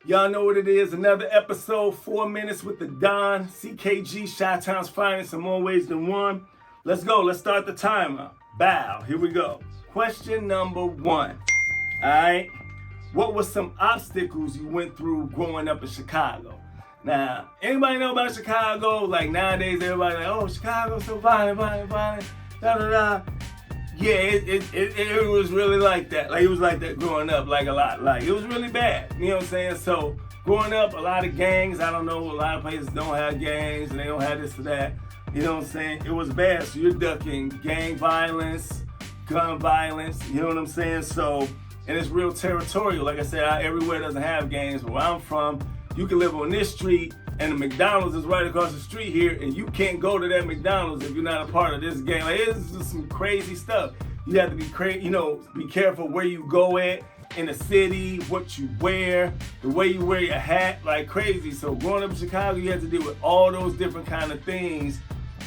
Y'all know what it is. Another episode, 4 Minutes with the Don. CKG, Chi-Town's finest in more ways than one. Let's go. Let's start the timer. Bow. Here we go. Question number 1. All right. What were some obstacles you went through growing up in Chicago? Now, anybody know about Chicago? Like nowadays, everybody like, oh, Chicago's so violent, da-da-da. Yeah, it was really like that. Like, it was like that growing up, like a lot. Like, it was really bad. You know what I'm saying? So, growing up, a lot of gangs. I don't know, a lot of places don't have gangs, and they don't have this or that. You know what I'm saying? It was bad. So, you're ducking gang violence, gun violence. You know what I'm saying? So, and it's real territorial. Like I said, everywhere doesn't have gangs. Where I'm from, you can live on this street, and the McDonald's is right across the street here, and you can't go to that McDonald's if you're not a part of this gang. Like, it's just some crazy stuff. You have to be be careful where you go at in the city, what you wear, the way you wear your hat, like crazy. So growing up in Chicago, you have to deal with all those different kind of things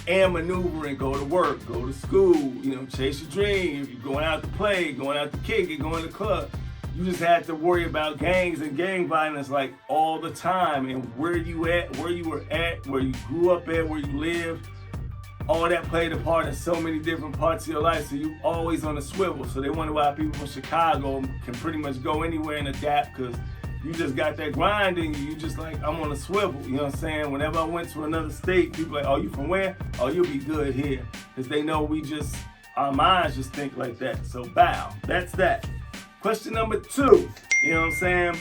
and maneuver and go to work, go to school, chase your dream. If you're going out to play, going out to kick it, going to the club. You just had to worry about gangs and gang violence like all the time, and where you were at, where you grew up at, where you lived. All that played a part in so many different parts of your life, so you always on the swivel. So they wonder why people from Chicago can pretty much go anywhere and adapt, because you just got that grind in you. You just like, I'm on a swivel, you know what I'm saying? Whenever I went to another state, people like, oh, you from where? Oh, you'll be good here. Because they know our minds just think like that. So bow, that's that. Question number 2, you know what I'm saying?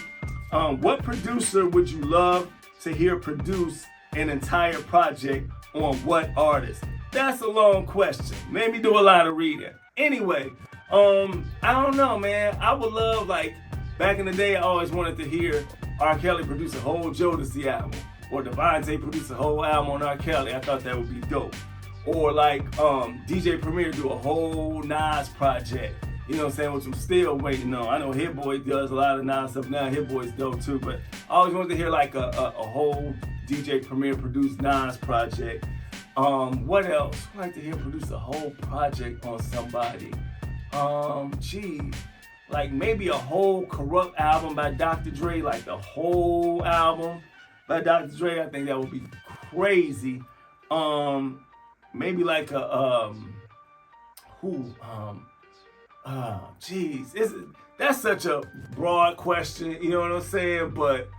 What producer would you love to hear produce an entire project on what artist? That's a long question. Made me do a lot of reading. Anyway, I don't know, man. I would love, like, back in the day, I always wanted to hear R. Kelly produce a whole Jodeci album, or Devontae produce a whole album on R. Kelly. I thought that would be dope. Or like DJ Premier do a whole Nas project. You know what I'm saying, which I'm still waiting on. I know Hit Boy does a lot of Nas stuff now. Hit Boy's dope too, but I always wanted to hear like a whole DJ Premier produced Nas project. What else? I'd like to hear produce a whole project on somebody. Like maybe a whole Corrupt album by Dr. Dre, like the whole album by Dr. Dre. I think that would be crazy. Maybe like that's such a broad question, you know what I'm saying? But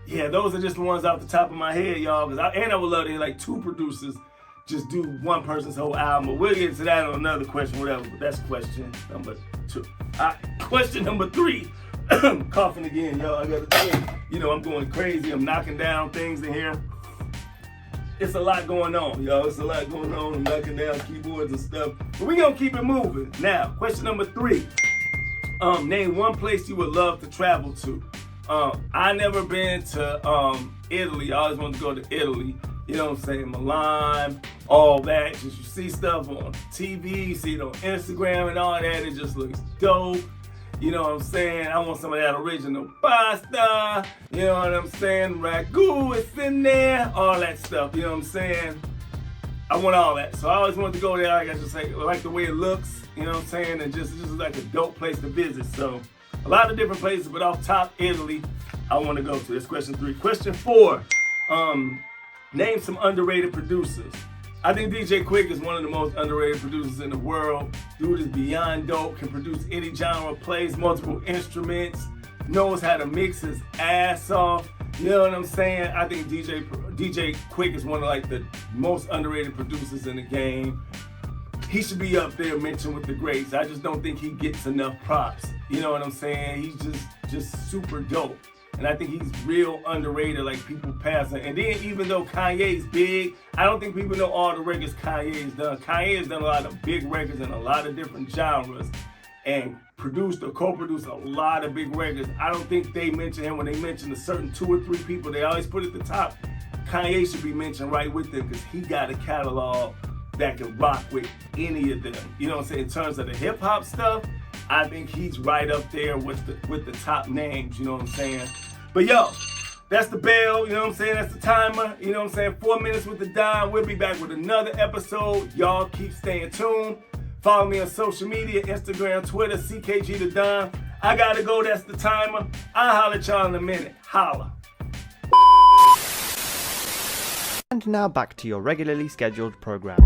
yeah, those are just the ones off the top of my head, y'all. I would love to hear like 2 producers just do one person's whole album. But we'll get to that on another question, whatever. But that's question number 2. Question number 3. Coughing again, y'all. I gotta think. I'm going crazy. I'm knocking down things in here. It's a lot going on, y'all. It's a lot going on. I'm knocking down keyboards and stuff. But we're going to keep it moving. Now, question number 3. Name one place you would love to travel to. I never been to Italy. I always wanted to go to Italy. You know what I'm saying? Milan, all that. Just you see stuff on TV, you see it on Instagram and all that. It just looks dope. You know what I'm saying? I want some of that original pasta. You know what I'm saying? Ragu is in there. All that stuff. You know what I'm saying? I want all that. So I always wanted to go there. I just like the way it looks. You know what I'm saying? And just like a dope place to visit. So a lot of different places, but off top, Italy, I want to go to. That's question 3. Question 4. Name some underrated producers. I think DJ Quick is one of the most underrated producers in the world. Dude is beyond dope, can produce any genre, plays multiple instruments, knows how to mix his ass off. You know what I'm saying? I think DJ Quick is one of like the most underrated producers in the game. He should be up there mentioned with the greats. I just don't think he gets enough props. You know what I'm saying? He's just super dope. And I think he's real underrated, like people pass him. And then even though Kanye's big, I don't think people know all the records Kanye's done. Kanye has done a lot of big records in a lot of different genres and produced or co-produced a lot of big records. I don't think they mention him when they mention a certain 2 or 3 people. They always put at the top. Kanye should be mentioned right with them because he got a catalog that can rock with any of them. You know what I'm saying? In terms of the hip hop stuff, I think he's right up there with the top names, you know what I'm saying? But yo, that's the bell, you know what I'm saying? That's the timer, you know what I'm saying? 4 minutes with the Don. We'll be back with another episode. Y'all keep staying tuned. Follow me on social media, Instagram, Twitter, CKG the Don. I gotta go, that's the timer. I'll holler at y'all in a minute. Holla. And now back to your regularly scheduled program.